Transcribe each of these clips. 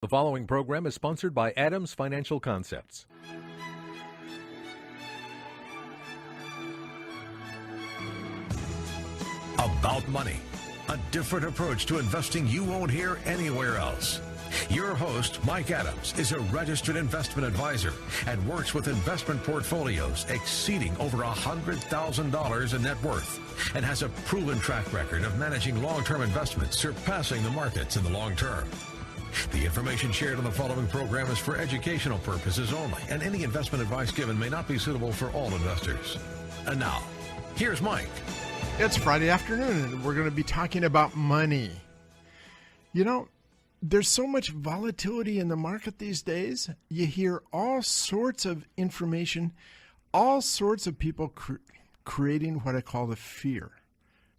The following program is sponsored by Adams Financial Concepts. About money, a different approach to investing you won't hear anywhere else. Your host, Mike Adams, is a registered investment advisor and works with investment portfolios exceeding over $100,000 in net worth and has a proven track record of managing long-term investments surpassing the markets in the long term. The information shared on the following program is for educational purposes only, and any investment advice given may not be suitable for all investors. And now, here's Mike. It's Friday afternoon, and we're going to be talking about money. You know, there's so much volatility in the market these days. You hear all sorts of information, all sorts of people creating what I call the fear.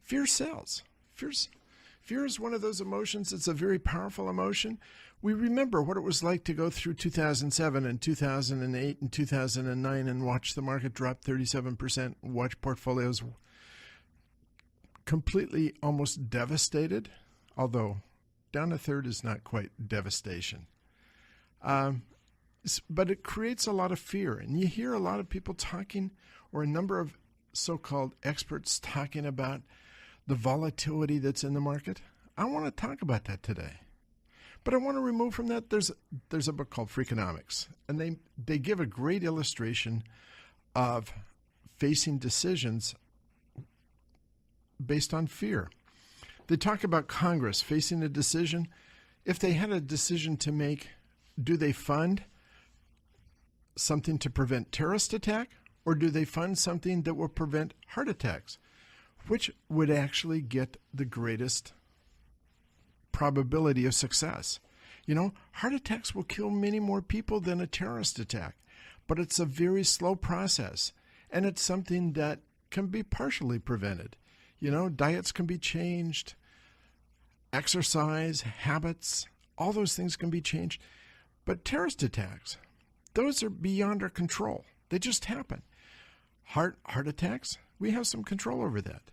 Fear sells. Fear is one of those emotions. It's a very powerful emotion. We remember what it was like to go through 2007 and 2008 and 2009 and watch the market drop 37%, watch portfolios completely almost devastated, although down a third is not quite devastation. But it creates a lot of fear. And you hear a lot of people talking, or a number of so-called experts talking about the volatility that's in the market. I want to talk about that today. But I want to remove from that, there's a book called Freakonomics, and they give a great illustration of facing decisions based on fear. They talk about Congress facing a decision. If they had a decision to make, do they fund something to prevent terrorist attack, or do they fund something that will prevent heart attacks? Which would actually get the greatest probability of success? You know, heart attacks will kill many more people than a terrorist attack, but it's a very slow process, and it's something that can be partially prevented. You know, diets can be changed, exercise, habits, all those things can be changed. But terrorist attacks, those are beyond our control. They just happen. Heart attacks, we have some control over that.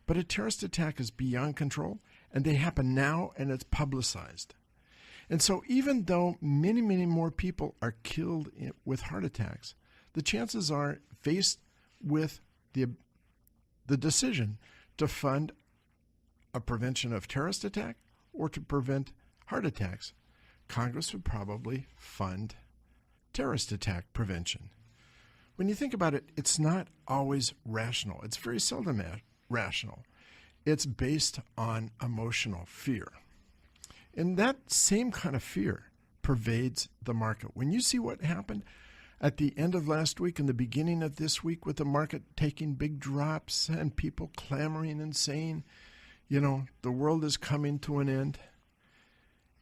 But a terrorist attack is beyond control, and they happen now, and it's publicized. And so even though many, many more people are killed with heart attacks, the chances are, faced with the decision to fund a prevention of terrorist attack or to prevent heart attacks, Congress would probably fund terrorist attack prevention. When you think about it, it's not always rational. It's very seldom rational. It's based on emotional fear. And that same kind of fear pervades the market. When you see what happened at the end of last week and the beginning of this week with the market taking big drops and people clamoring and saying, you know, the world is coming to an end,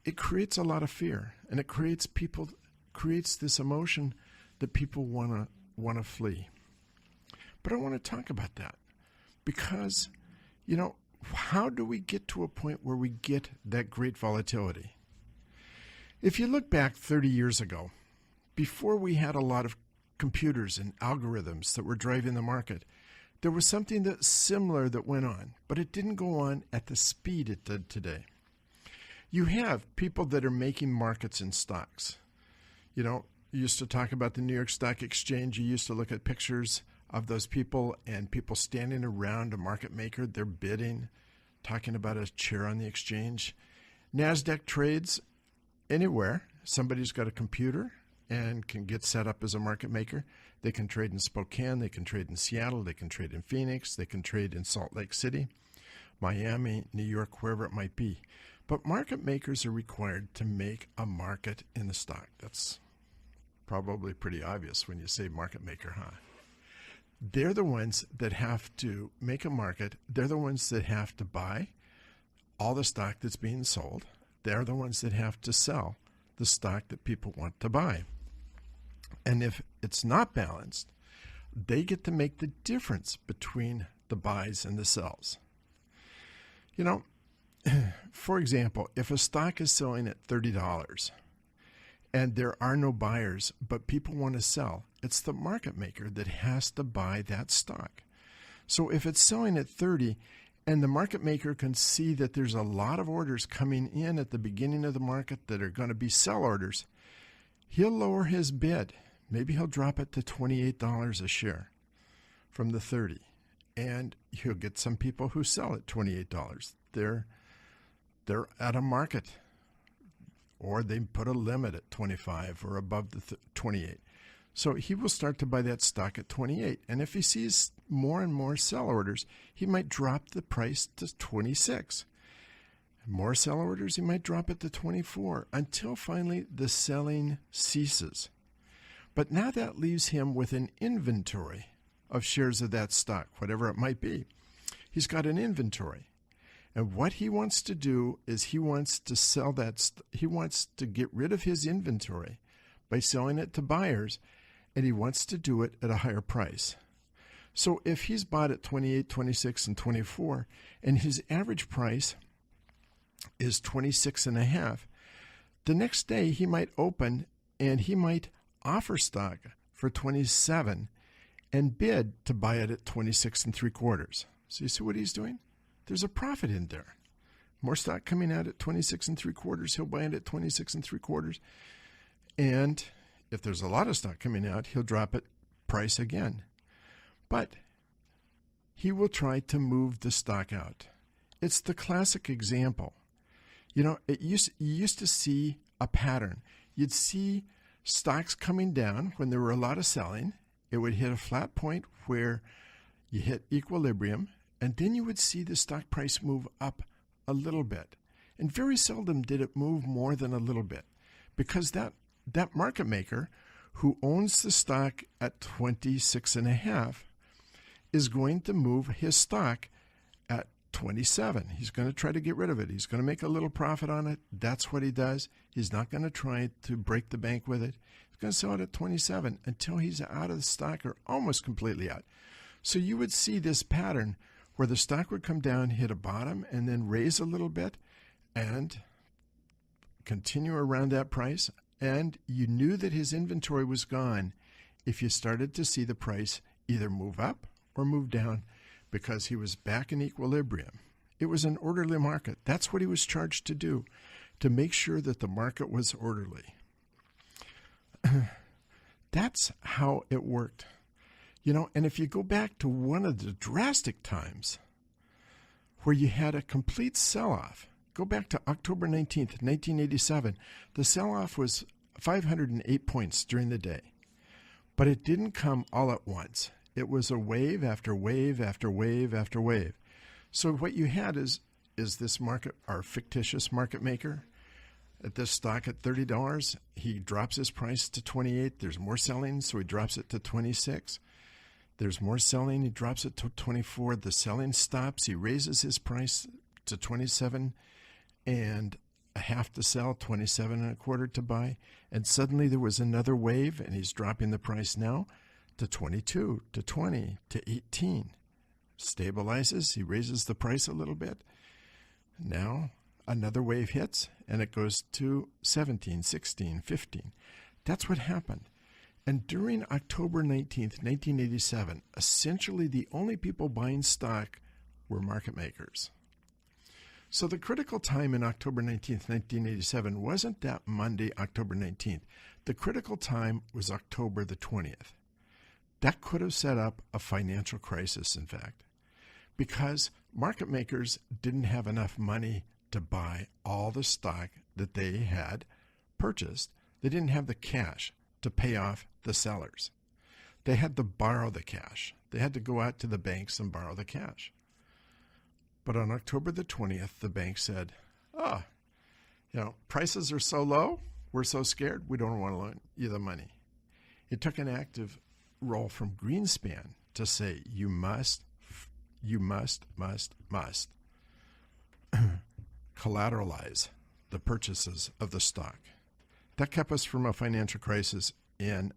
it creates a lot of fear, and it creates this emotion that people want to flee. But I want to talk about that because, you know, how do we get to a point where we get that great volatility? If you look back 30 years ago, before we had a lot of computers and algorithms that were driving the market, there was something that's similar that went on, but it didn't go on at the speed it did today. You have people that are making markets in stocks. You know, you used to talk about the New York Stock Exchange. You used to look at pictures of those people and people standing around a market maker. They're bidding, talking about a chair on the exchange. NASDAQ trades anywhere. Somebody's got a computer and can get set up as a market maker. They can trade in Spokane, they can trade in Seattle, they can trade in Phoenix, they can trade in Salt Lake City, Miami, New York, wherever it might be. But market makers are required to make a market in the stock. That's probably pretty obvious when you say market maker, huh? They're the ones that have to make a market. They're the ones that have to buy all the stock that's being sold. They're the ones that have to sell the stock that people want to buy. And if it's not balanced, they get to make the difference between the buys and the sells. You know, for example, if a stock is selling at $30 and there are no buyers, but people want to sell, it's the market maker that has to buy that stock. So if it's selling at 30 and the market maker can see that there's a lot of orders coming in at the beginning of the market that are going to be sell orders, he'll lower his bid. Maybe he'll drop it to $28 a share from the 30, and he'll get some people who sell at $28. They're at a market, or they put a limit at 25 or above the 28. So he will start to buy that stock at 28. And if he sees more and more sell orders, he might drop the price to 26. More sell orders, he might drop it to 24 until finally the selling ceases. But now that leaves him with an inventory of shares of that stock, whatever it might be. He's got an inventory. And what he wants to do is he wants to sell that. He wants to get rid of his inventory by selling it to buyers, and he wants to do it at a higher price. So if he's bought at 28, 26, and 24, and his average price is 26.5, the next day he might open and he might offer stock for 27 and bid to buy it at 26.75. So you see what he's doing? There's a profit in there. More stock coming out at 26.75, he'll buy it at 26.75. And if there's a lot of stock coming out, he'll drop it price again. But he will try to move the stock out. It's the classic example. You know, you used to see a pattern. You'd see stocks coming down when there were a lot of selling. It would hit a flat point where you hit equilibrium, and then you would see the stock price move up a little bit. And very seldom did it move more than a little bit, because that market maker who owns the stock at 26.5 is going to move his stock at 27. He's going to try to get rid of it. He's going to make a little profit on it. That's what he does. He's not going to try to break the bank with it. He's going to sell it at 27 until he's out of the stock or almost completely out. So you would see this pattern where the stock would come down, hit a bottom, and then raise a little bit and continue around that price. And you knew that his inventory was gone if you started to see the price either move up or move down, because he was back in equilibrium. It was an orderly market. That's what he was charged to do, to make sure that the market was orderly. That's how it worked. You know, and if you go back to one of the drastic times where you had a complete sell-off, go back to October 19th, 1987. The sell-off was 508 points during the day, but it didn't come all at once. It was a wave after wave after wave after wave. So what you had is this market, our fictitious market maker, at this stock at $30, he drops his price to 28. There's more selling, so he drops it to 26. There's more selling, he drops it to 24. The selling stops, he raises his price to 27 and a half to sell, 27 and a quarter to buy. And suddenly there was another wave, and he's dropping the price now to 22, to 20, to 18. Stabilizes, he raises the price a little bit. Now another wave hits, and it goes to 17, 16, 15. That's what happened. And during October 19th, 1987, essentially the only people buying stock were market makers. So the critical time in October 19th, 1987 wasn't that Monday, October 19th. The critical time was October the 20th. That could have set up a financial crisis, in fact, because market makers didn't have enough money to buy all the stock that they had purchased. They didn't have the cash to pay off the sellers. They had to borrow the cash. They had to go out to the banks and borrow the cash. But on October the 20th, the bank said, prices are so low, we're so scared, we don't want to loan you the money. It took an active role from Greenspan to say, you must collateralize the purchases of the stock. That kept us from a financial crisis in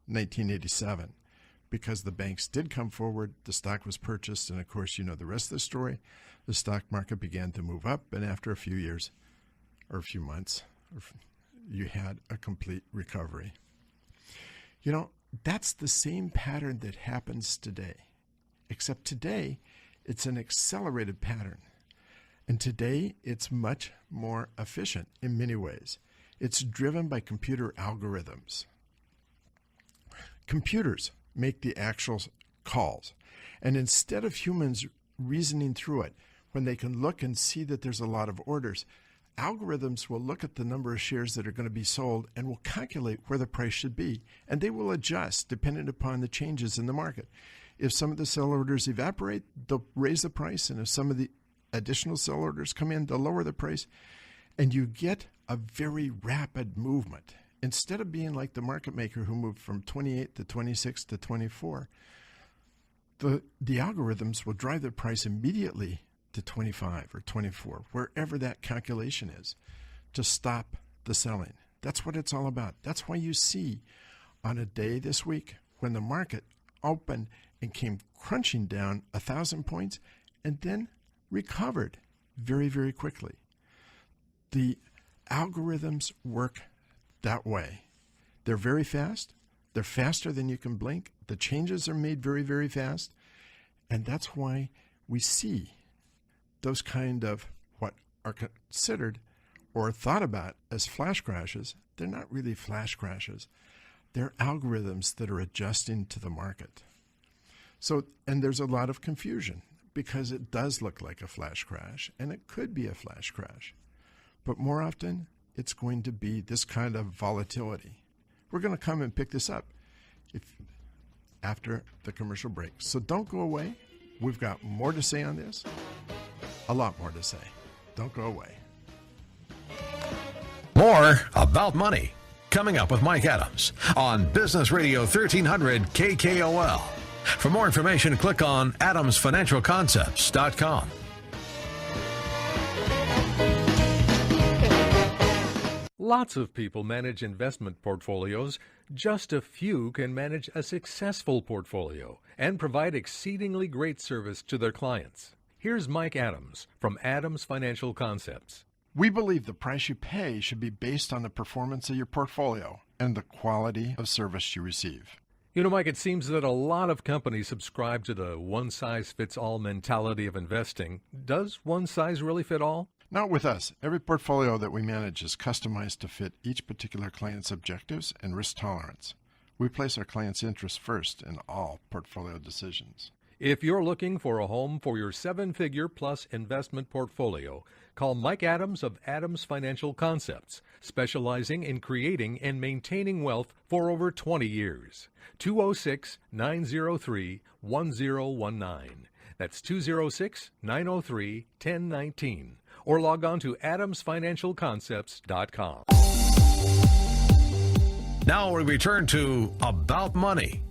1987 because the banks did come forward, the stock was purchased, and of course, you know the rest of the story. The stock market began to move up, and after a few years or a few months, you had a complete recovery. You know, that's the same pattern that happens today, except today It's an accelerated pattern. And today, it's much more efficient in many ways. It's driven by computer algorithms. Computers make the actual calls. And instead of humans reasoning through it, when they can look and see that there's a lot of orders, algorithms will look at the number of shares that are going to be sold and will calculate where the price should be. And they will adjust depending upon the changes in the market. If some of the sell orders evaporate, they'll raise the price. And if some of the additional sell orders come in, they'll lower the price. And you get a very rapid movement. Instead of being like the market maker who moved from 28 to 26 to 24, the algorithms will drive the price immediately to 25 or 24, wherever that calculation is, to stop the selling. That's what it's all about. That's why you see on a day this week when the market opened and came crunching down 1,000 points and then recovered very, very quickly. The algorithms work that way. They're very fast. They're faster than you can blink. The changes are made very, very fast. And that's why we see those kind of what are considered or thought about as flash crashes. They're not really flash crashes. They're algorithms that are adjusting to the market. So, and there's a lot of confusion because it does look like a flash crash, and it could be a flash crash. But more often, it's going to be this kind of volatility. We're going to come and pick this up after the commercial break. So don't go away. We've got more to say on this. A lot more to say. Don't go away. More about money coming up with Mike Adams on Business Radio 1300 KKOL. For more information, click on adamsfinancialconcepts.com. Lots of people manage investment portfolios. Just a few can manage a successful portfolio and provide exceedingly great service to their clients. Here's Mike Adams from Adams Financial Concepts. We believe the price you pay should be based on the performance of your portfolio and the quality of service you receive. You know, Mike, it seems that a lot of companies subscribe to the one-size-fits-all mentality of investing. Does one size really fit all? Not with us. Every portfolio that we manage is customized to fit each particular client's objectives and risk tolerance. We place our clients' interests first in all portfolio decisions. If you're looking for a home for your seven-figure plus investment portfolio, call Mike Adams of Adams Financial Concepts, specializing in creating and maintaining wealth for over 20 years. 206-903-1019. That's 206-903-1019. Or log on to adamsfinancialconcepts.com. Now we return to About Money.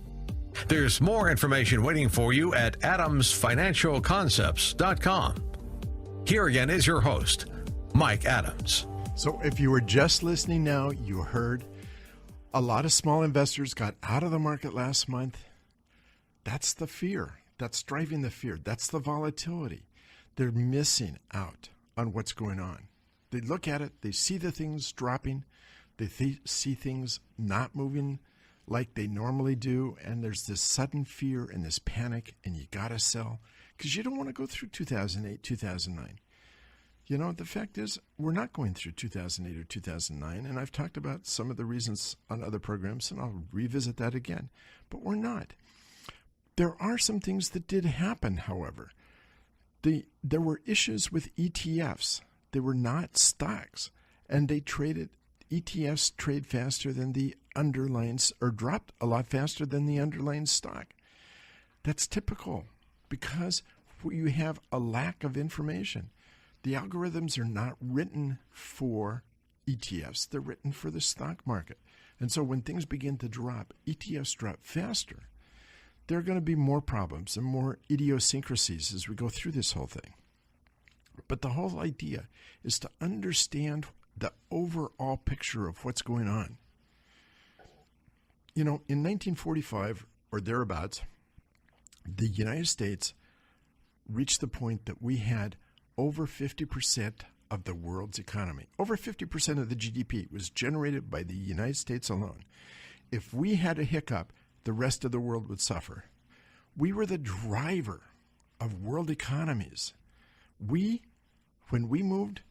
There's more information waiting for you at adamsfinancialconcepts.com. Here again is your host, Mike Adams. So if you were just listening now, you heard a lot of small investors got out of the market last month. That's the fear. That's driving the fear. That's the volatility. They're missing out on what's going on. They look at it, they see the things dropping, they see things not moving like they normally do, and there's this sudden fear and this panic, and you got to sell because you don't want to go through 2008, 2009. You know, the fact is, we're not going through 2008 or 2009, and I've talked about some of the reasons on other programs, and I'll revisit that again, but we're not. There are some things that did happen, however. There were issues with ETFs. They were not stocks, and ETFs trade faster than the underlying, or dropped a lot faster than the underlying stock. That's typical because you have a lack of information. The algorithms are not written for ETFs. They're written for the stock market. And so when things begin to drop, ETFs drop faster. There are going to be more problems and more idiosyncrasies as we go through this whole thing. But the whole idea is to understand the overall picture of what's going on. You know, in 1945 or thereabouts, the United States reached the point that we had over 50% of the world's economy. Over 50% of the GDP was generated by the United States alone. If we had a hiccup, the rest of the world would suffer. We were the driver of world economies. When we moved,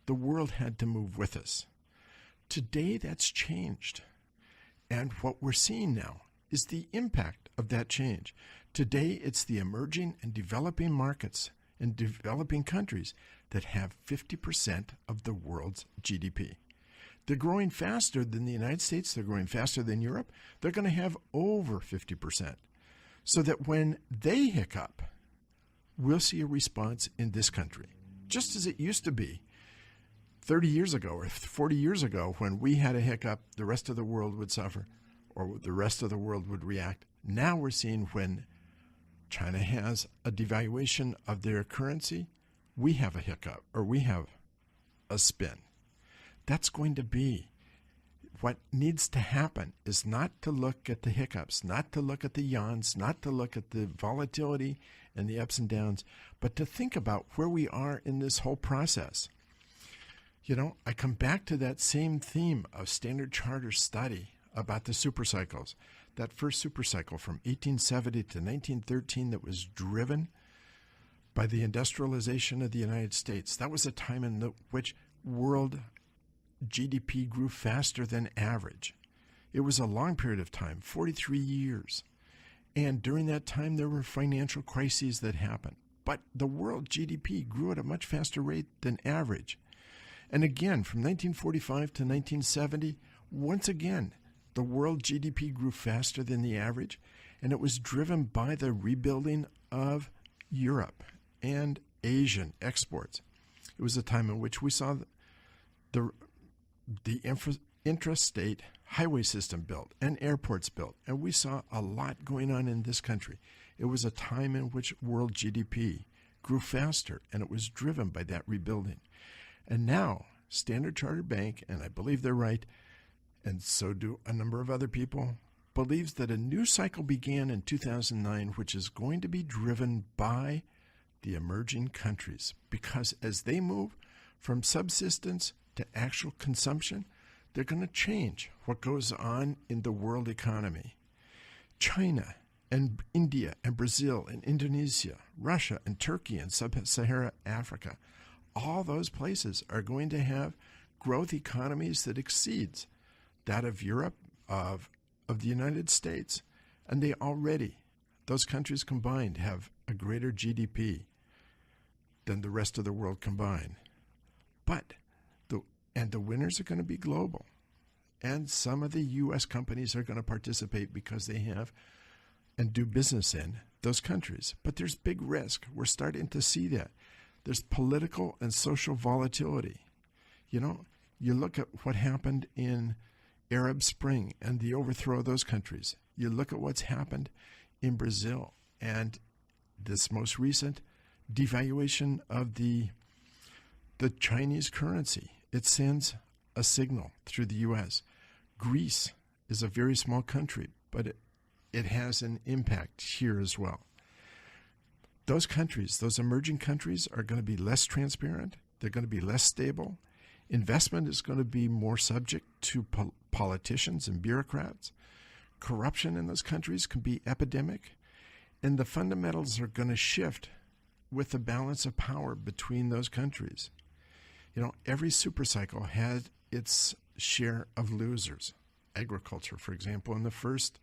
the world had to move with us. Today, that's changed. And what we're seeing now is the impact of that change. Today, it's the emerging and developing markets and developing countries that have 50% of the world's GDP. They're growing faster than the United States. They're growing faster than Europe. They're going to have over 50%. So that when they hiccup, we'll see a response in this country, just as it used to be 30 years ago or 40 years ago. When we had a hiccup, the rest of the world would suffer, or the rest of the world would react. Now we're seeing when China has a devaluation of their currency, we have a hiccup, or we have a spin. That's going to be what needs to happen, is not to look at the hiccups, not to look at the yawns, not to look at the volatility and the ups and downs, but to think about where we are in this whole process. You know, I come back to that same theme of Standard Charter's study about the supercycles. That first supercycle from 1870 to 1913 that was driven by the industrialization of the United States. That was a time in which world GDP grew faster than average. It was a long period of time, 43 years. And during that time, there were financial crises that happened. But the world GDP grew at a much faster rate than average. And again, from 1945 to 1970, once again, the world GDP grew faster than the average, and it was driven by the rebuilding of Europe and Asian exports. It was a time in which we saw the intrastate highway system built and airports built, and we saw a lot going on in this country. It was a time in which world GDP grew faster, and it was driven by that rebuilding. And now, Standard Chartered Bank, and I believe they're right, and so do a number of other people, believes that a new cycle began in 2009, which is going to be driven by the emerging countries, because as they move from subsistence to actual consumption, they're going to change what goes on in the world economy. China and India and Brazil and Indonesia, Russia and Turkey and sub-Saharan Africa, all those places are going to have growth economies that exceeds that of Europe, of the United States. And they already, those countries combined, have a greater GDP than the rest of the world combined. But the winners are going to be global. And some of the U.S. companies are going to participate because they have and do business in those countries. But there's big risk. We're starting to see that. There's political and social volatility. You know, you look at what happened in Arab Spring and the overthrow of those countries. You look at what's happened in Brazil and this most recent devaluation of the Chinese currency. It sends a signal through the U.S. Greece is a very small country, but it has an impact here as well. Those countries, those emerging countries, are going to be less transparent. They're going to be less stable. Investment is going to be more subject to politicians and bureaucrats. Corruption in those countries can be epidemic. And the fundamentals are going to shift with the balance of power between those countries. You know, every supercycle had its share of losers. Agriculture, for example, in the first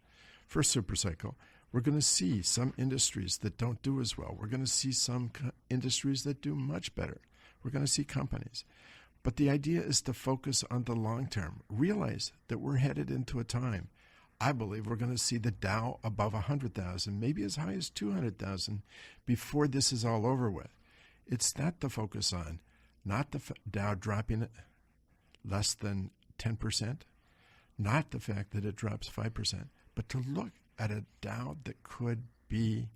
supercycle, we're going to see some industries that don't do as well. We're going to see some industries that do much better. We're going to see companies. But the idea is to focus on the long term. Realize that we're headed into a time. I believe we're going to see the Dow above 100,000, maybe as high as 200,000 before this is all over with. It's not the focus on, not the Dow dropping less than 10%, not the fact that it drops 5%, but to look at a Dow that could be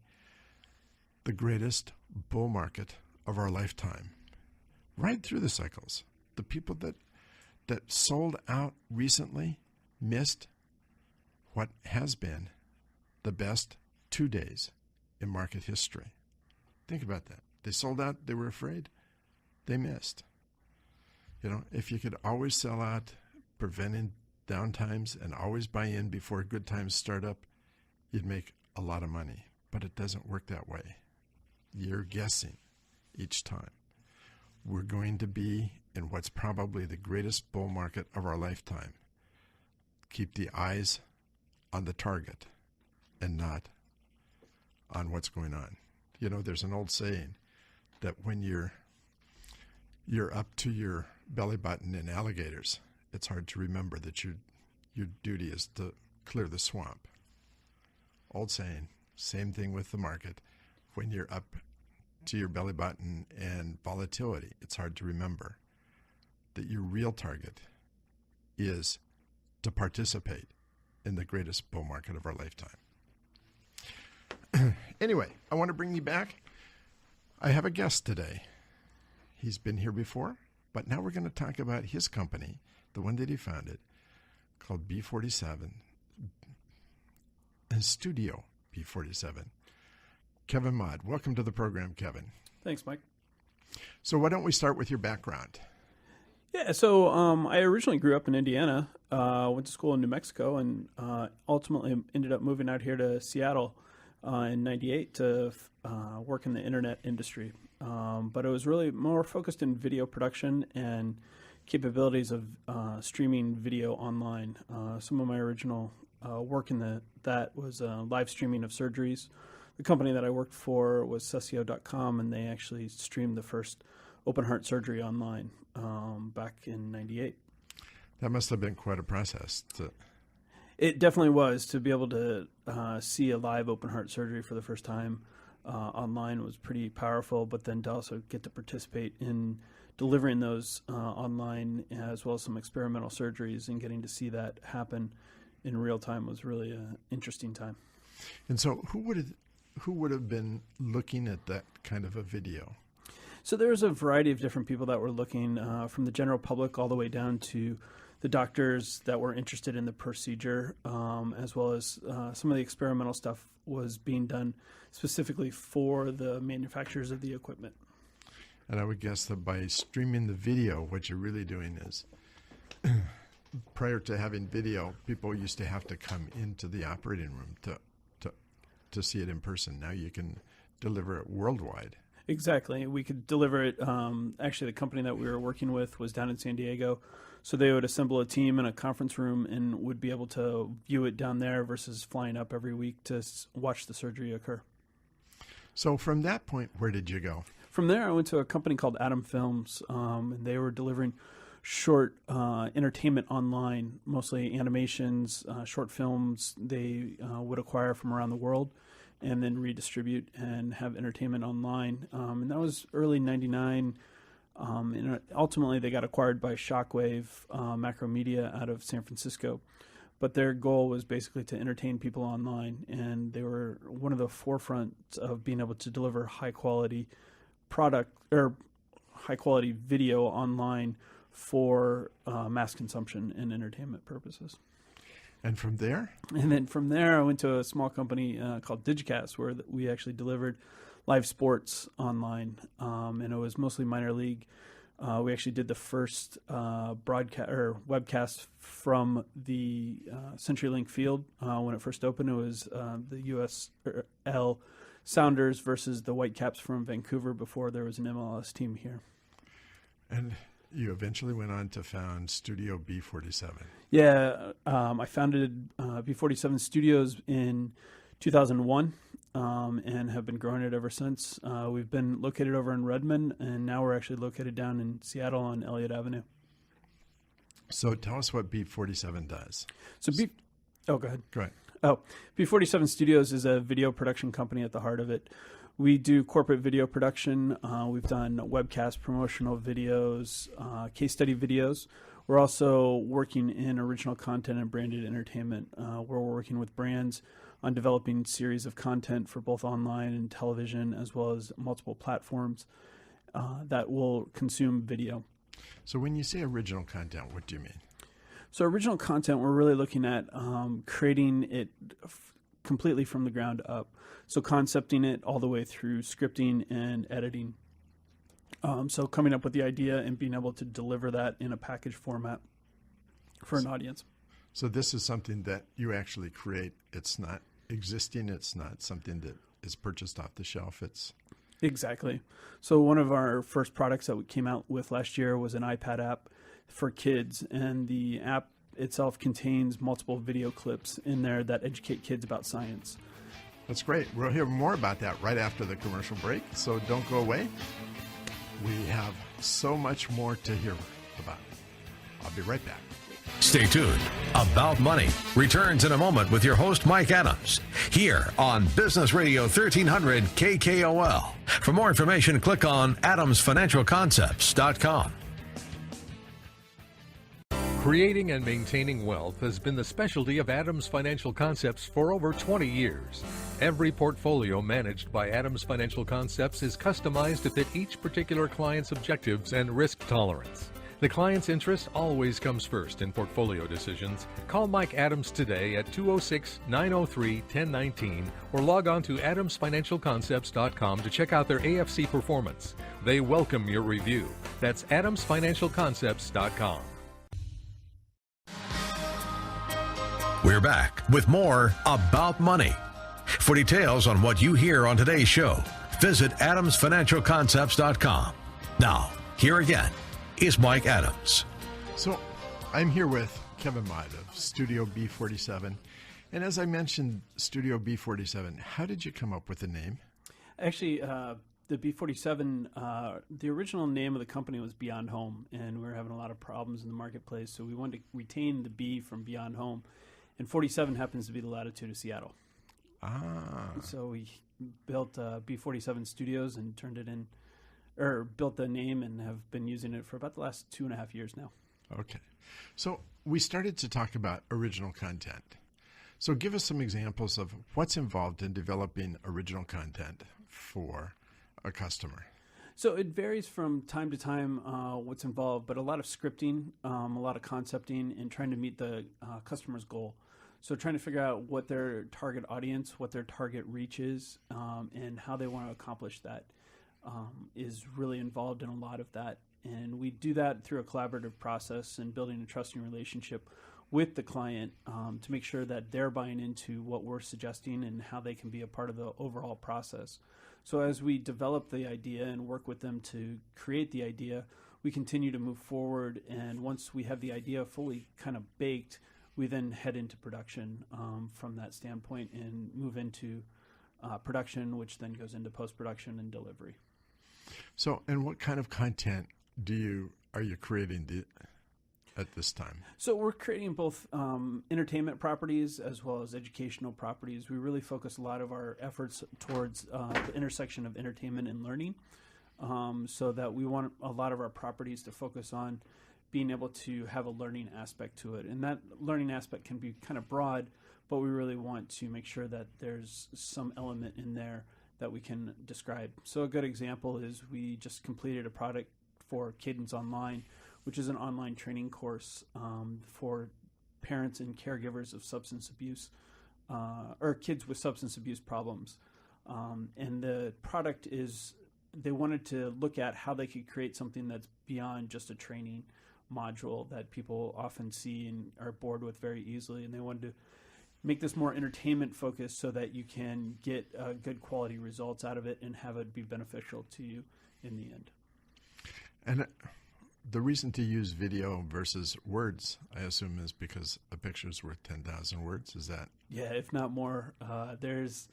the greatest bull market of our lifetime. Right through the cycles. The people that sold out recently missed what has been the best 2 days in market history. Think about that. They sold out, they were afraid, they missed. You know, if you could always sell out, preventing down times, and always buy in before good times start up, you'd make a lot of money. But it doesn't work that way. You're guessing each time. We're going to be in what's probably the greatest bull market of our lifetime. Keep the eyes on the target and not on what's going on. You know, there's an old saying that when you're up to your belly button in alligators, it's hard to remember that your duty is to clear the swamp. Old saying, same thing with the market. When you're up to your belly button and volatility, it's hard to remember that your real target is to participate in the greatest bull market of our lifetime. Anyway, I want to bring you back. I have a guest today. He's been here before, but now we're going to talk about his company, the one that he founded, called B47, Studio B47. Kevin Maude, welcome to the program, Kevin. Thanks, Mike. So why don't we start with your background? Yeah, so I originally grew up in Indiana, went to school in New Mexico, and ultimately ended up moving out here to Seattle in '98 to work in the internet industry. But it was really more focused in video production and capabilities of streaming video online. Some of my original work in that was live streaming of surgeries. The company that I worked for was Cessio.com, and they actually streamed the first open heart surgery online back in '98. That must have been quite a process. It definitely was. To be able to see a live open heart surgery for the first time online was pretty powerful, but then to also get to participate in delivering those online, as well as some experimental surgeries, and getting to see that happen in real time was really an interesting time. And so who would have been looking at that kind of a video? So there was a variety of different people that were looking, from the general public all the way down to the doctors that were interested in the procedure, as well as some of the experimental stuff was being done specifically for the manufacturers of the equipment. And I would guess that by streaming the video, what you're really doing is, prior to having video, people used to have to come into the operating room to see it in person. Now you can deliver it worldwide. Exactly. We could deliver it. Actually, the company that we were working with was down in San Diego. So they would assemble a team in a conference room and would be able to view it down there versus flying up every week to watch the surgery occur. So from that point, where did you go? From there, I went to a company called Atom Films, and they were delivering short entertainment online, mostly animations, short films they would acquire from around the world and then redistribute and have entertainment online. And that was early '99. And ultimately, they got acquired by Shockwave Macromedia out of San Francisco. But their goal was basically to entertain people online, and they were one of the forefront of being able to deliver high-quality product or high-quality video online for mass consumption and entertainment purposes. And from there? And then from there, I went to a small company called Digicast, where we actually delivered live sports online, and it was mostly minor league. We actually did the first broadcast or webcast from the CenturyLink Field when it first opened. It was the USL Sounders versus the Whitecaps from Vancouver before there was an MLS team here. And you eventually went on to found Studio B47. Yeah, I founded B47 Studios in 2001 and have been growing it ever since. We've been located over in Redmond, and now we're actually located down in Seattle on Elliott Avenue. So tell us what B47 does. So go ahead. Go ahead. Oh, B47 Studios is a video production company at the heart of it. We do corporate video production. We've done webcast promotional videos, case study videos. We're also working in original content and branded entertainment, where we're working with brands on developing series of content for both online and television, as well as multiple platforms that will consume video. So when you say original content, what do you mean? So original content, we're really looking at creating it completely from the ground up. So concepting it all the way through scripting and editing. So coming up with the idea and being able to deliver that in a package format for an audience. So this is something that you actually create. It's not existing. It's not something that is purchased off the shelf. Exactly. So one of our first products that we came out with last year was an iPad app for kids, and the app itself contains multiple video clips in there that educate kids about science. That's great. We'll hear more about that right after the commercial break, so don't go away. We have so much more to hear about. I'll be right back. Stay tuned. About Money returns in a moment with your host, Mike Adams, here on Business Radio 1300 KKOL. For more information, click on adamsfinancialconcepts.com. Creating and maintaining wealth has been the specialty of Adams Financial Concepts for over 20 years. Every portfolio managed by Adams Financial Concepts is customized to fit each particular client's objectives and risk tolerance. The client's interest always comes first in portfolio decisions. Call Mike Adams today at 206-903-1019 or log on to adamsfinancialconcepts.com to check out their AFC performance. They welcome your review. That's adamsfinancialconcepts.com. We're back with more About Money. For details on what you hear on today's show, visit adamsfinancialconcepts.com. Now, here again is Mike Adams. So I'm here with Kevin Mott of Studio B47. And as I mentioned, Studio B47, how did you come up with the name? Actually, the B47, the original name of the company was Beyond Home, and we were having a lot of problems in the marketplace, so we wanted to retain the B from Beyond Home. And 47 happens to be the latitude of Seattle. So we built B47 Studios and built the name and have been using it for about the last 2.5 years now. Okay. So we started to talk about original content. So give us some examples of what's involved in developing original content for a customer. So it varies from time to time what's involved, but a lot of scripting, a lot of concepting, and trying to meet the customer's goal. So trying to figure out what their target audience, what their target reach is, and how they want to accomplish that is really involved in a lot of that. And we do that through a collaborative process and building a trusting relationship with the client to make sure that they're buying into what we're suggesting and how they can be a part of the overall process. So as we develop the idea and work with them to create the idea, we continue to move forward. And once we have the idea fully kind of baked, we then head into production from that standpoint and move into production, which then goes into post-production and delivery. So, and what kind of content are you creating at this time? So we're creating both entertainment properties as well as educational properties. We really focus a lot of our efforts towards the intersection of entertainment and learning, so that we want a lot of our properties to focus on being able to have a learning aspect to it. And that learning aspect can be kind of broad, but we really want to make sure that there's some element in there that we can describe. So a good example is we just completed a product for Cadence Online, which is an online training course for parents and caregivers of substance abuse or kids with substance abuse problems. And the product is, they wanted to look at how they could create something that's beyond just a training module that people often see and are bored with very easily. And they wanted to make this more entertainment focused so that you can get good quality results out of it and have it be beneficial to you in the end. And the reason to use video versus words, I assume, is because a picture's worth 10,000 words. Is that? Yeah, if not more. There's,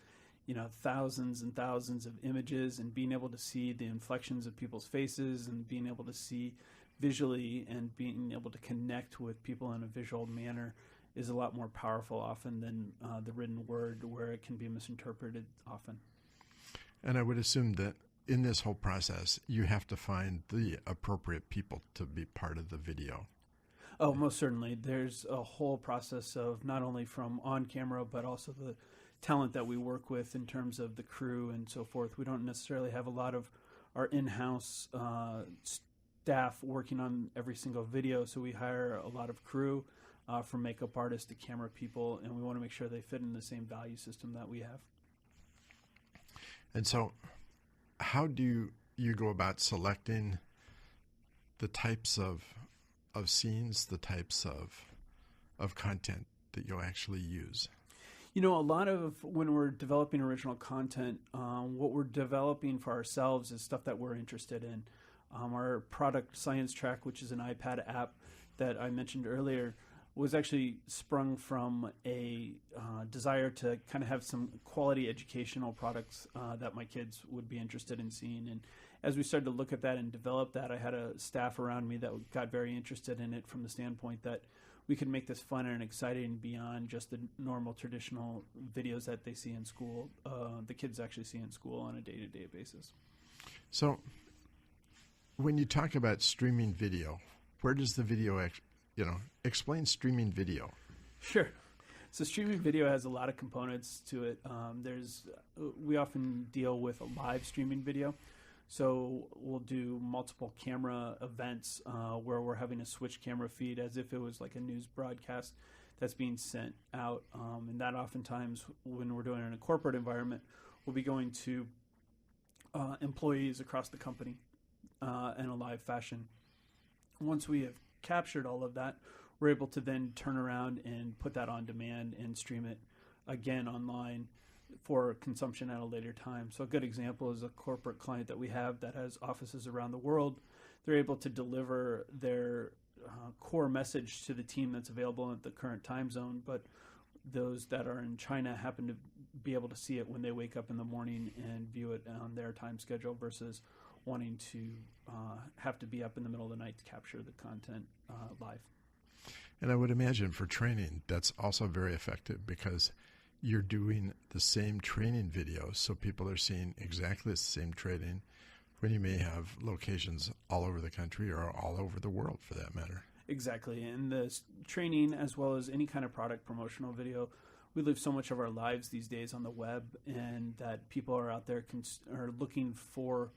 thousands and thousands of images, and being able to see the inflections of people's faces and being able to see visually and being able to connect with people in a visual manner is a lot more powerful often than the written word, where it can be misinterpreted often. And I would assume that in this whole process, you have to find the appropriate people to be part of the video. Oh, most certainly. There's a whole process of not only from on camera, but also the talent that we work with in terms of the crew and so forth. We don't necessarily have a lot of our in-house staff working on every single video, so we hire a lot of crew from makeup artists to camera people, and we want to make sure they fit in the same value system that we have. And so how do you go about selecting the types of scenes, the types of content that you'll actually use? You know, a lot of when we're developing original content, what we're developing for ourselves is stuff that we're interested in. Our product Science Track, which is an iPad app that I mentioned earlier, was actually sprung from a desire to kind of have some quality educational products that my kids would be interested in seeing. And as we started to look at that and develop that, I had a staff around me that got very interested in it from the standpoint that we could make this fun and exciting beyond just the normal traditional videos that they see in school. The kids actually see in school on a day-to-day basis. So when you talk about streaming video, where does the video explain streaming video? Sure. So streaming video has a lot of components to it. We often deal with a live streaming video. So we'll do multiple camera events where we're having a switch camera feed as if it was like a news broadcast that's being sent out. And that oftentimes when we're doing it in a corporate environment, we'll be going to employees across the company in a live fashion. Once we have captured all of that, we're able to then turn around and put that on demand and stream it again online for consumption at a later time. So a good example is a corporate client that we have that has offices around the world. They're able to deliver their core message to the team that's available at the current time zone, but those that are in China happen to be able to see it when they wake up in the morning and view it on their time schedule versus wanting to have to be up in the middle of the night to capture the content live. And I would imagine for training, that's also very effective because you're doing the same training videos, so people are seeing exactly the same training when you may have locations all over the country or all over the world for that matter. Exactly. And the training, as well as any kind of product promotional video, we live so much of our lives these days on the web, and that people are out there are looking for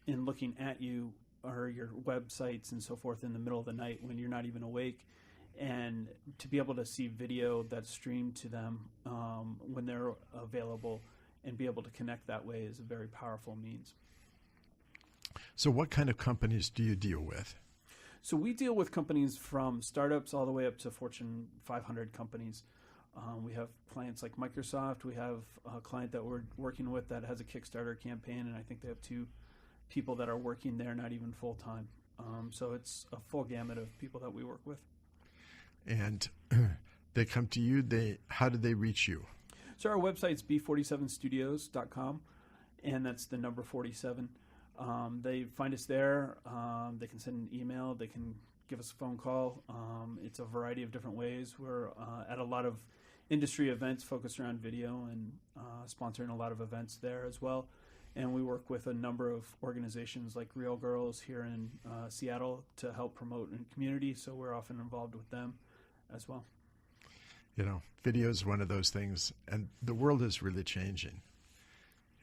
and looking at you or your websites and so forth in the middle of the night when you're not even awake. And to be able to see video that's streamed to them when they're available and be able to connect that way is a very powerful means. So what kind of companies do you deal with? So we deal with companies from startups all the way up to Fortune 500 companies. We have clients like Microsoft. We have a client that we're working with that has a Kickstarter campaign, and I think they have 2 people that are working there, not even full-time. So it's a full gamut of people that we work with. And they come to you. How do they reach you? So our website's b47studios.com, and that's the number 47. They find us there. They can send an email. They can give us a phone call. It's a variety of different ways. We're at a lot of industry events focused around video and sponsoring a lot of events there as well. And we work with a number of organizations like Real Girls here in Seattle to help promote in community. So we're often involved with them as well. You know, video is one of those things, and the world is really changing.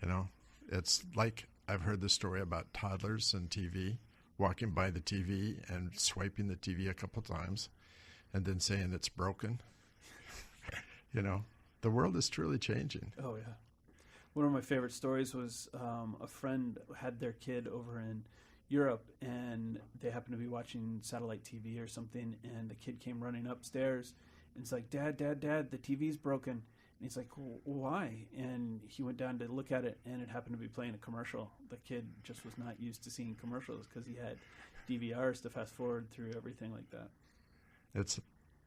You know, it's like I've heard the story about toddlers and TV, walking by the TV and swiping the TV a couple times and then saying it's broken. You know, the world is truly changing. Oh, yeah. One of my favorite stories was a friend had their kid over in Europe, and they happened to be watching satellite TV or something, and the kid came running upstairs, and it's like, Dad, the TV's broken. And he's like, why? And he went down to look at it, and it happened to be playing a commercial. The kid just was not used to seeing commercials because he had DVRs to fast forward through everything like that.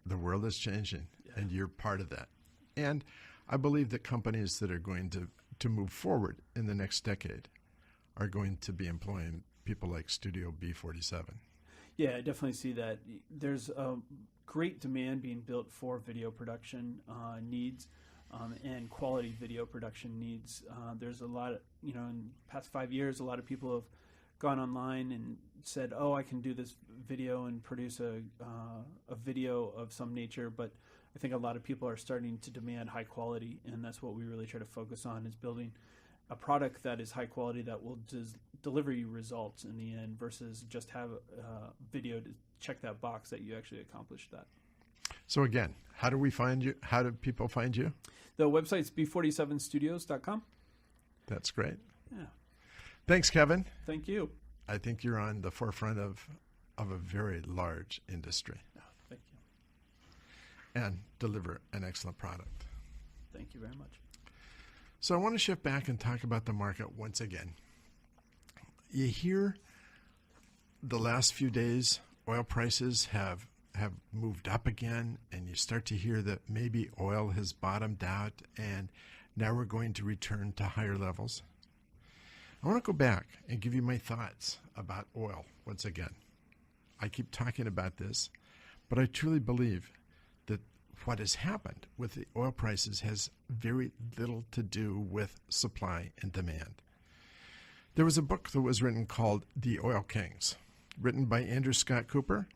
The world is changing, Yeah. and you're part of that. And I believe that companies that are going to move forward in the next decade are going to be employing people like Studio B47. Yeah, I definitely see that. There's a great demand being built for video production needs and quality video production needs. There's a lot of, in the past 5 years, a lot of people have gone online and said, oh, I can do this video and produce a video of some nature, but I think a lot of people are starting to demand high quality, and that's what we really try to focus on, is building a product that is high quality that will deliver you results in the end versus just have a video to check that box that you actually accomplished that. So again, how do we find you? How do people find you? The website's b47studios.com. That's great. Yeah. Thanks, Kevin. Thank you. I think you're on the forefront of a very large industry Oh, thank you. and deliver an excellent product. Thank you very much. So I want to shift back and talk about the market once again. You hear the last few days, oil prices have moved up again, and you start to hear that maybe oil has bottomed out and now we're going to return to higher levels. I want to go back and give you my thoughts about oil once again. I keep talking about this, but I truly believe that what has happened with the oil prices has very little to do with supply and demand. There was a book that was written called The Oil Kings, written by Andrew Scott Cooper.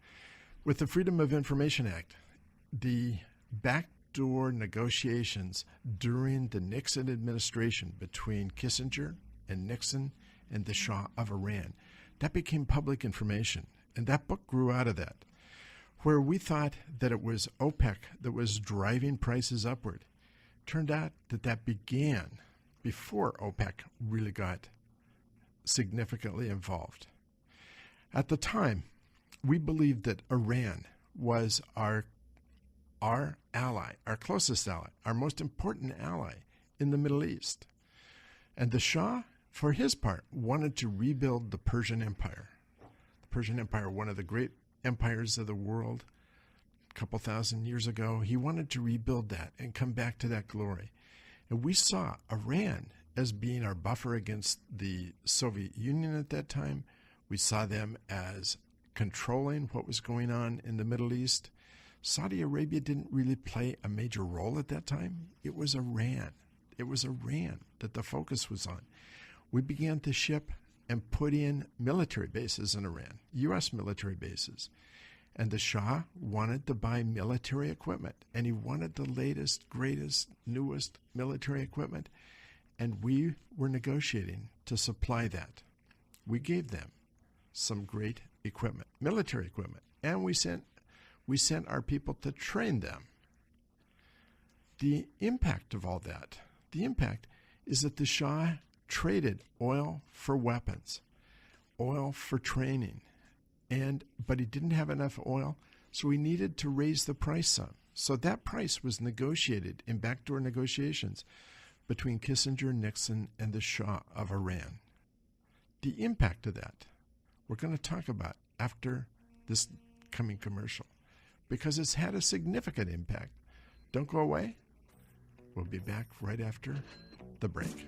With the Freedom of Information Act, the backdoor negotiations during the Nixon administration between Kissinger and Nixon and the Shah of Iran, that became public information. And that book grew out of that. Where we thought that it was OPEC that was driving prices upward, turned out that that began before OPEC really got significantly involved. At the time, we believed that Iran was our ally, our closest ally, our most important ally in the Middle East. And the Shah, for his part, wanted to rebuild the Persian Empire. The Persian Empire, one of the great empires of the world, a couple thousand years ago. He wanted to rebuild that and come back to that glory. And we saw Iran as being our buffer against the Soviet Union at that time. We saw them as controlling what was going on in the Middle East. Saudi Arabia didn't really play a major role at that time. It was Iran. It was Iran that the focus was on. We began to ship and put in military bases in Iran, U.S. military bases. And the Shah wanted to buy military equipment, and he wanted the latest, greatest, newest military equipment, and we were negotiating to supply that. We gave them some great equipment, military equipment, and we sent our people to train them. The impact of all that, the impact is that the Shah traded oil for weapons, oil for training, but he didn't have enough oil, so he needed to raise the price some. So that price was negotiated in backdoor negotiations between Kissinger, Nixon, and the Shah of Iran. The impact of that we're going to talk about after this coming commercial, because it's had a significant impact. Don't go away. We'll be back right after the break.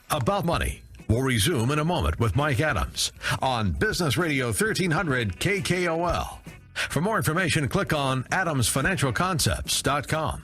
About Money will resume in a moment with Mike Adams on Business Radio 1300 KKOL. For more information, click on adamsfinancialconcepts.com.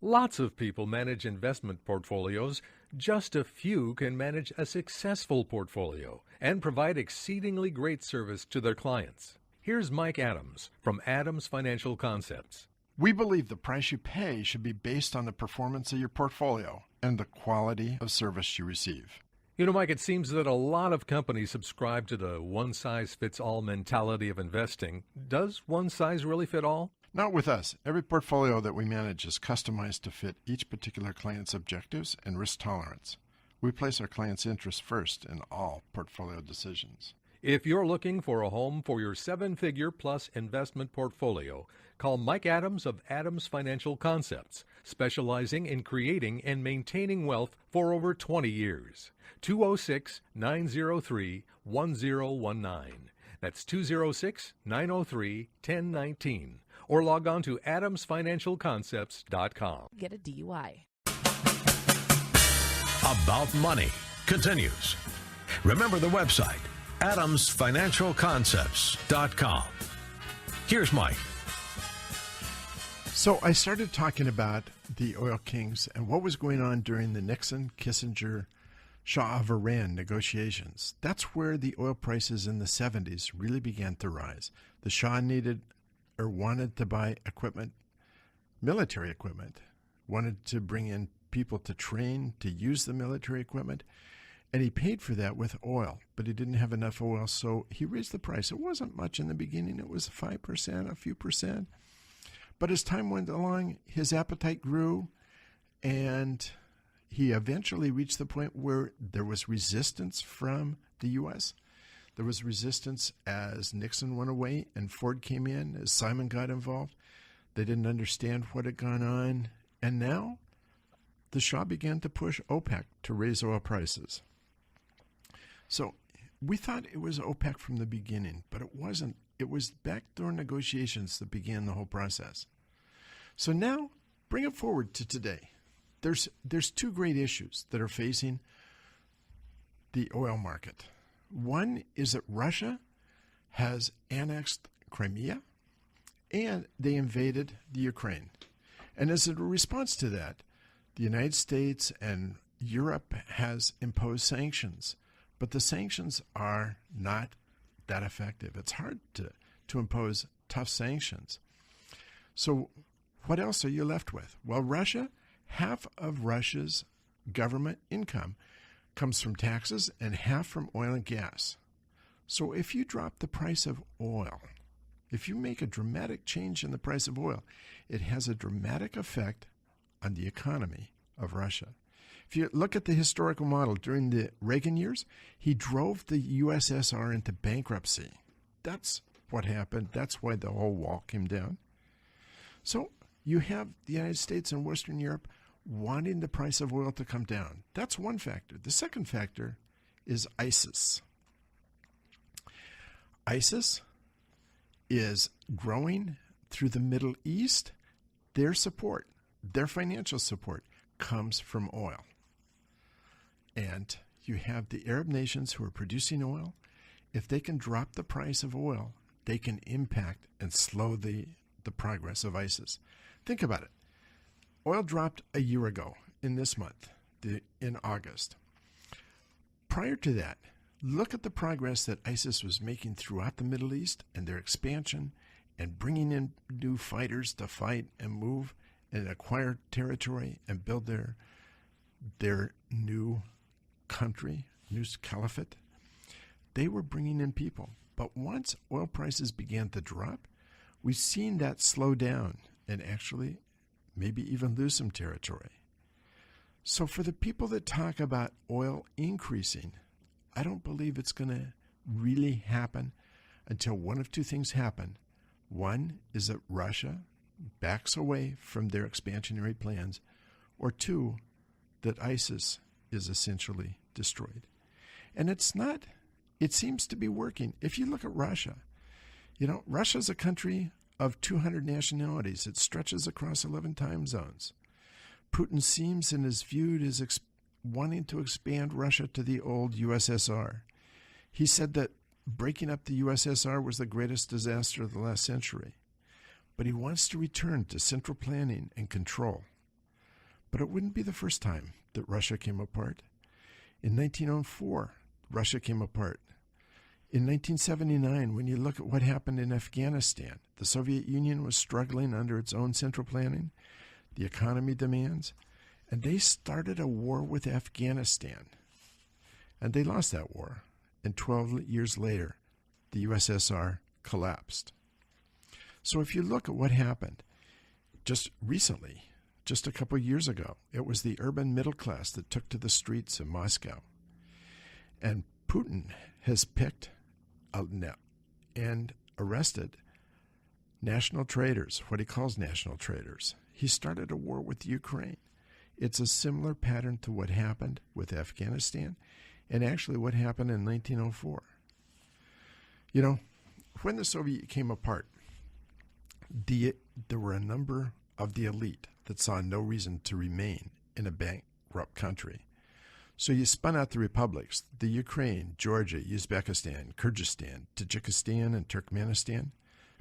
Lots of people manage investment portfolios. Just a few can manage a successful portfolio and provide exceedingly great service to their clients. Here's Mike Adams from Adams Financial Concepts. We believe the price you pay should be based on the performance of your portfolio and the quality of service you receive. You know, Mike, it seems that a lot of companies subscribe to the one-size-fits-all mentality of investing. Does one size really fit all? Not with us. Every portfolio that we manage is customized to fit each particular client's objectives and risk tolerance. We place our clients' interests first in all portfolio decisions. If you're looking for a home for your seven-figure plus investment portfolio, call Mike Adams of Adams Financial Concepts, specializing in creating and maintaining wealth for over 20 years. 206-903-1019. That's 206-903-1019. Or log on to adamsfinancialconcepts.com. Get a DUI. About Money continues. Remember the website, adamsfinancialconcepts.com. Here's Mike. So I started talking about the oil kings and what was going on during the Nixon, Kissinger, Shah of Iran negotiations. That's where the oil prices in the 70s really began to rise. The Shah wanted to buy equipment, military equipment, wanted to bring in people to train, to use the military equipment, and he paid for that with oil, but he didn't have enough oil, so he raised the price. It wasn't much in the beginning. It was 5%, a few percent. But as time went along, his appetite grew, and he eventually reached the point where there was resistance from the U.S. There was resistance as Nixon went away and Ford came in, as Simon got involved. They didn't understand what had gone on. And now the Shah began to push OPEC to raise oil prices. So we thought it was OPEC from the beginning, but it wasn't. It was backdoor negotiations that began the whole process. So now, bring it forward to today. There's two great issues that are facing the oil market. One is that Russia has annexed Crimea and they invaded the Ukraine. And as a response to that, the United States and Europe has imposed sanctions, but the sanctions are not that effective. It's hard to impose tough sanctions. So what else are you left with? Well, Russia, half of Russia's government income comes from taxes and half from oil and gas. So if you drop the price of oil, if you make a dramatic change in the price of oil, it has a dramatic effect on the economy of Russia. If you look at the historical model during the Reagan years, he drove the USSR into bankruptcy. That's what happened. That's why the whole wall came down. So you have the United States and Western Europe wanting the price of oil to come down. That's one factor. The second factor is ISIS. ISIS is growing through the Middle East. Their support, their financial support, comes from oil. And you have the Arab nations who are producing oil. If they can drop the price of oil, they can impact and slow the progress of ISIS. Think about it. Oil dropped a year ago in this month, in August. Prior to that, look at the progress that ISIS was making throughout the Middle East and their expansion and bringing in new fighters to fight and move and acquire territory and build their new country, new caliphate. They were bringing in people. But once oil prices began to drop, we've seen that slow down and actually maybe even lose some territory. So for the people that talk about oil increasing, I don't believe it's going to really happen until one of two things happen. One is that Russia backs away from their expansionary plans, or two, that ISIS is essentially destroyed. And it seems to be working. If you look at Russia, Russia's a country of 200 nationalities. It stretches across 11 time zones. Putin seems and is viewed as wanting to expand Russia to the old USSR. He said that breaking up the USSR was the greatest disaster of the last century. But he wants to return to central planning and control. But it wouldn't be the first time that Russia came apart. In 1904, Russia came apart. In 1979, when you look at what happened in Afghanistan, the Soviet Union was struggling under its own central planning, the economy demands, and they started a war with Afghanistan. And they lost that war. And 12 years later, the USSR collapsed. So if you look at what happened just recently, just a couple of years ago, it was the urban middle class that took to the streets of Moscow. And Putin has picked and arrested national traitors, what he calls national traitors. He started a war with Ukraine. It's a similar pattern to what happened with Afghanistan and actually what happened in 1904. When the Soviet came apart, there were a number of the elite that saw no reason to remain in a bankrupt country. So you spun out the republics, the Ukraine, Georgia, Uzbekistan, Kyrgyzstan, Tajikistan, and Turkmenistan,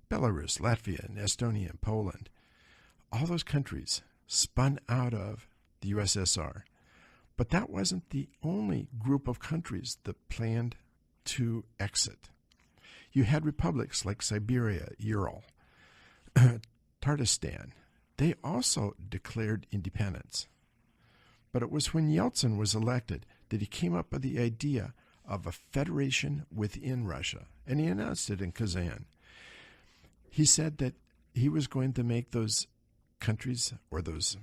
Belarus, Latvia, and Estonia, and Poland. All those countries spun out of the USSR. But that wasn't the only group of countries that planned to exit. You had republics like Siberia, Ural, Tatarstan. They also declared independence. But it was when Yeltsin was elected that he came up with the idea of a federation within Russia, and he announced it in Kazan. He said that he was going to make those countries or those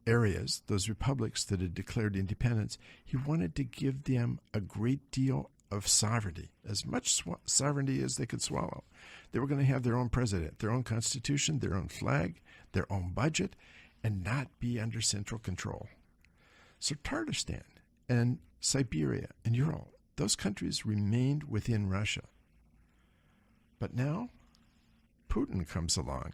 areas, those republics that had declared independence, he wanted to give them a great deal of sovereignty, as much sovereignty as they could swallow. They were going to have their own president, their own constitution, their own flag, their own budget, and not be under central control. So Tatarstan and Siberia and Ural, those countries remained within Russia. But now Putin comes along,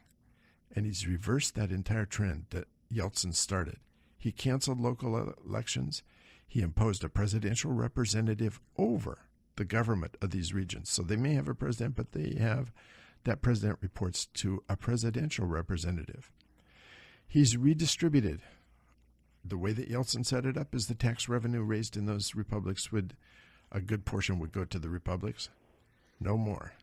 and he's reversed that entire trend that Yeltsin started. He canceled local elections. He imposed a presidential representative over the government of these regions. So they may have a president, but that president reports to a presidential representative. He's redistributed. The way that Yeltsin set it up is the tax revenue raised in those republics a good portion would go to the republics. No more.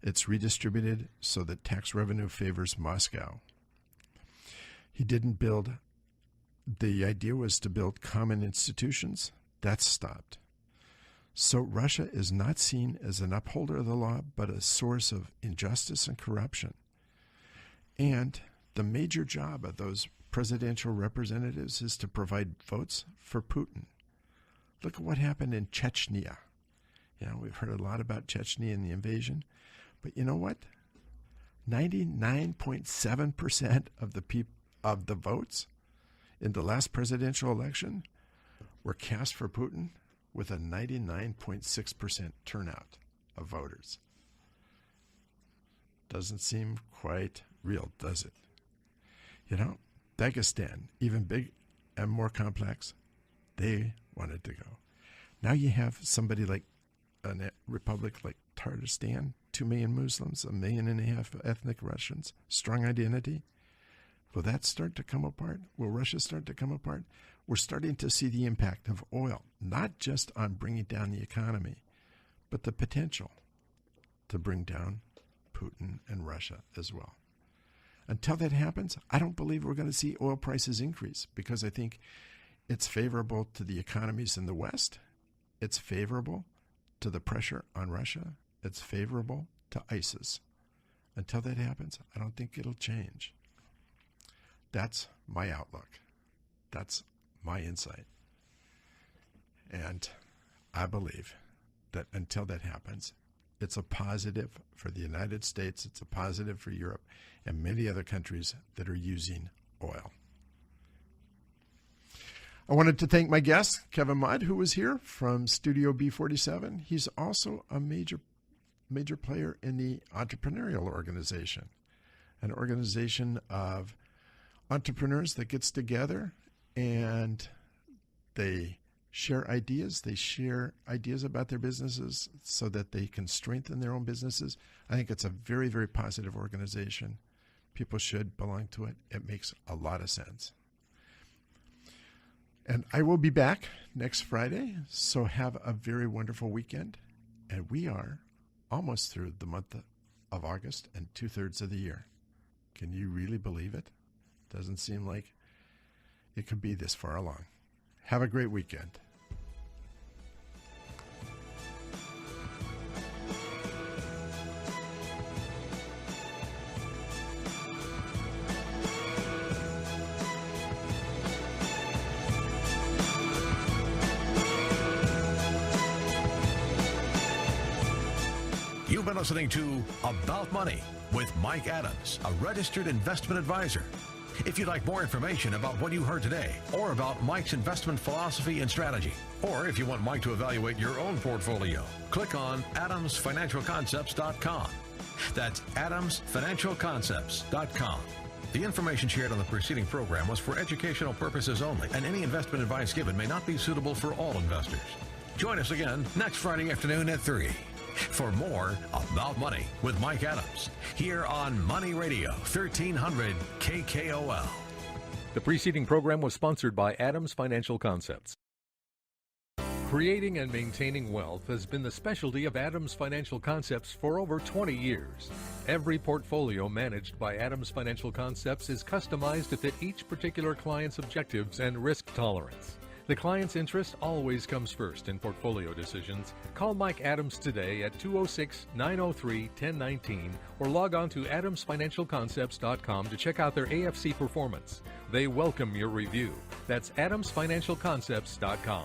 It's redistributed so that tax revenue favors Moscow. He didn't build, the idea was to build common institutions. That's stopped. So Russia is not seen as an upholder of the law, but a source of injustice and corruption. And the major job of those presidential representatives is to provide votes for Putin. Look at what happened in Chechnya. We've heard a lot about Chechnya and the invasion. But you know what? 99.7% of the votes in the last presidential election were cast for Putin, with a 99.6% turnout of voters. Doesn't seem quite real, does it? Dagestan, even big and more complex, they wanted to go. Now you have somebody like a republic like Tatarstan, 2 million Muslims, 1.5 million ethnic Russians, strong identity. Will that start to come apart? Will Russia start to come apart? We're starting to see the impact of oil, not just on bringing down the economy, but the potential to bring down Putin and Russia as well. Until that happens, I don't believe we're going to see oil prices increase, because I think it's favorable to the economies in the West. It's favorable to the pressure on Russia. It's favorable to ISIS. Until that happens, I don't think it'll change. That's my outlook. That's my insight. And I believe that until that happens, it's a positive for the United States, it's a positive for Europe, and many other countries that are using oil. I wanted to thank my guest, Kevin Mudd, who was here from Studio B47. He's also a major player in the Entrepreneurial Organization, an organization of entrepreneurs that gets together and they share ideas. They share ideas about their businesses so that they can strengthen their own businesses. I think it's a very, very positive organization. People should belong to it. It makes a lot of sense. And I will be back next Friday, so have a very wonderful weekend. And we are almost through the month of August and 2/3 of the year. Can you really believe it? Doesn't seem like it could be this far along. Have a great weekend. You've been listening to About Money with Mike Adams, a registered investment advisor. If you'd like more information about what you heard today, or about Mike's investment philosophy and strategy, or if you want Mike to evaluate your own portfolio, click on adamsfinancialconcepts.com. That's adamsfinancialconcepts.com. The information shared on the preceding program was for educational purposes only, and any investment advice given may not be suitable for all investors. Join us again next Friday afternoon at 3 for more About Money with Mike Adams, here on Money Radio 1300 KKOL. The preceding program was sponsored by Adams Financial Concepts. Creating and maintaining wealth has been the specialty of Adams Financial Concepts for over 20 years. Every portfolio managed by Adams Financial Concepts is customized to fit each particular client's objectives and risk tolerance. The client's interest always comes first in portfolio decisions. Call Mike Adams today at 206-903-1019 or log on to adamsfinancialconcepts.com to check out their AFC performance. They welcome your review. That's adamsfinancialconcepts.com.